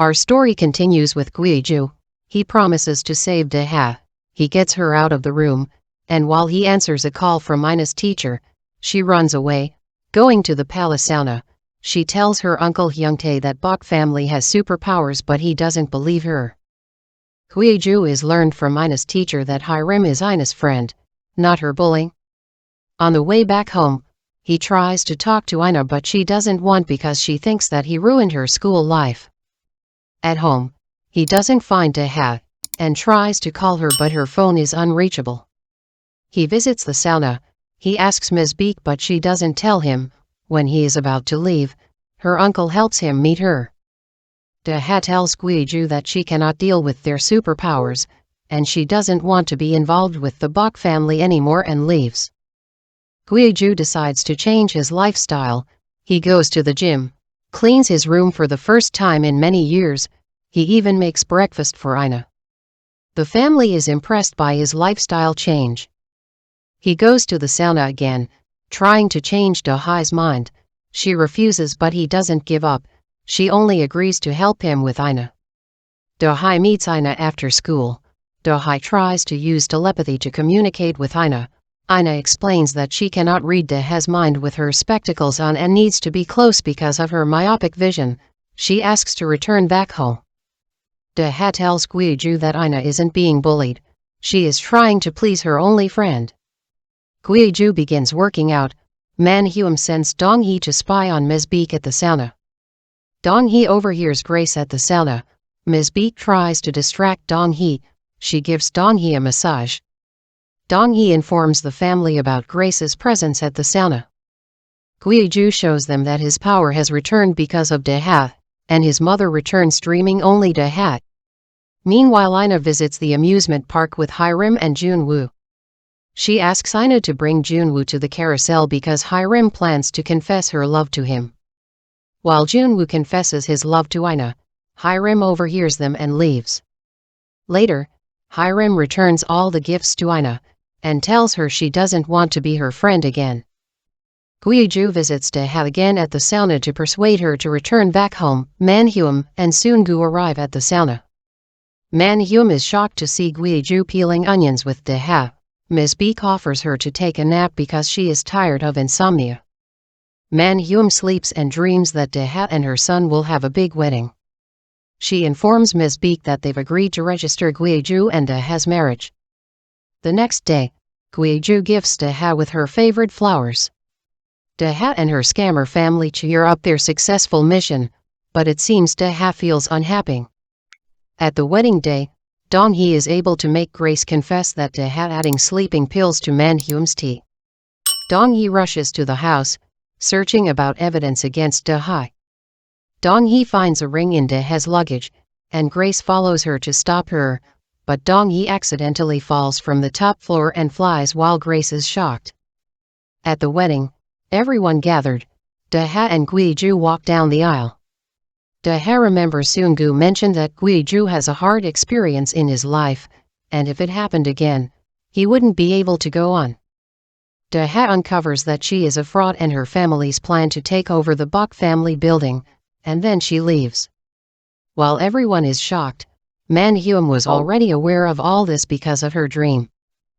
Our story continues with Guiju. He promises to save Deha. He gets her out of the room, and while he answers a call from Ina's teacher, she runs away. Going to the palace sauna, she tells her uncle Hyungtae that Bok family has superpowers, but he doesn't believe her. Guiju is learned from Ina's teacher that Hiram is Ina's friend, not her bully. On the way back home, he tries to talk to Ina, but she doesn't want because she thinks that he ruined her school life. At home, he doesn't find Deha, and tries to call her, but her phone is unreachable. He visits the sauna. He asks Ms. Beek, but she doesn't tell him. When he is about to leave, her uncle helps him meet her. Deha tells Guiju that she cannot deal with their superpowers, and she doesn't want to be involved with the Bok family anymore and leaves. Guiju decides to change his lifestyle. He goes to the gym, cleans his room for the first time in many years. He even makes breakfast for Ina. The family is impressed by his lifestyle change. He goes to the sauna again, trying to change Deha's mind. She refuses, but he doesn't give up. She only agrees to help him with Ina. Deha meets Ina after school. Deha tries to use telepathy to communicate with Ina. Ina explains that she cannot read Deha's mind with her spectacles on and needs to be close because of her myopic vision. She asks to return back home. Deha tells Guiju that Ina isn't being bullied. She is trying to please her only friend. Guiju begins working out. Man-Hyum sends Dong-hee to spy on Ms. Beek at the sauna. Dong-hee overhears Grace at the sauna. Ms. Beek tries to distract Dong-hee. She gives Dong-hee a massage. Dong-hee informs the family about Grace's presence at the sauna. Guiju shows them that his power has returned because of Deha, and his mother returns dreaming only Deha. Meanwhile, Ina visits the amusement park with Hiram and Junwoo. She asks Ina to bring Junwoo to the carousel because Hiram plans to confess her love to him. While Junwoo confesses his love to Ina, Hiram overhears them and leaves. Later, Hiram returns all the gifts to Ina, and tells her she doesn't want to be her friend again. Guiju visits Deha again at the sauna to persuade her to return back home. Man-Hyum and Seung-gu arrive at the sauna. Man-Hyum is shocked to see Guiju peeling onions with Deha. Ms. Beek offers her to take a nap because she is tired of insomnia. Man-Hyum sleeps and dreams that Deha and her son will have a big wedding. She informs Ms. Beek that they've agreed to register Guiju and Deha's marriage. The next day, Guiju gifts Deha with her favorite flowers. Deha and her scammer family cheer up their successful mission, but it seems Deha feels unhappy. At the wedding day, Dong-hee is able to make Grace confess that Deha adding sleeping pills to Man-Hyum's tea. Dong-hee rushes to the house, searching about evidence against Deha. Dong-hee finds a ring in Deha's luggage, and Grace follows her to stop her, but Dong-hee accidentally falls from the top floor and flies while Grace is shocked. At the wedding, everyone gathered. Deha and Guiju walk down the aisle. Deha remembers Seung-gu mentioned that Guiju has a hard experience in his life, and if it happened again, he wouldn't be able to go on. Deha uncovers that she is a fraud and her family's plan to take over the Bok family building, and then she leaves. While everyone is shocked, Man-Hyum was already aware of all this because of her dream.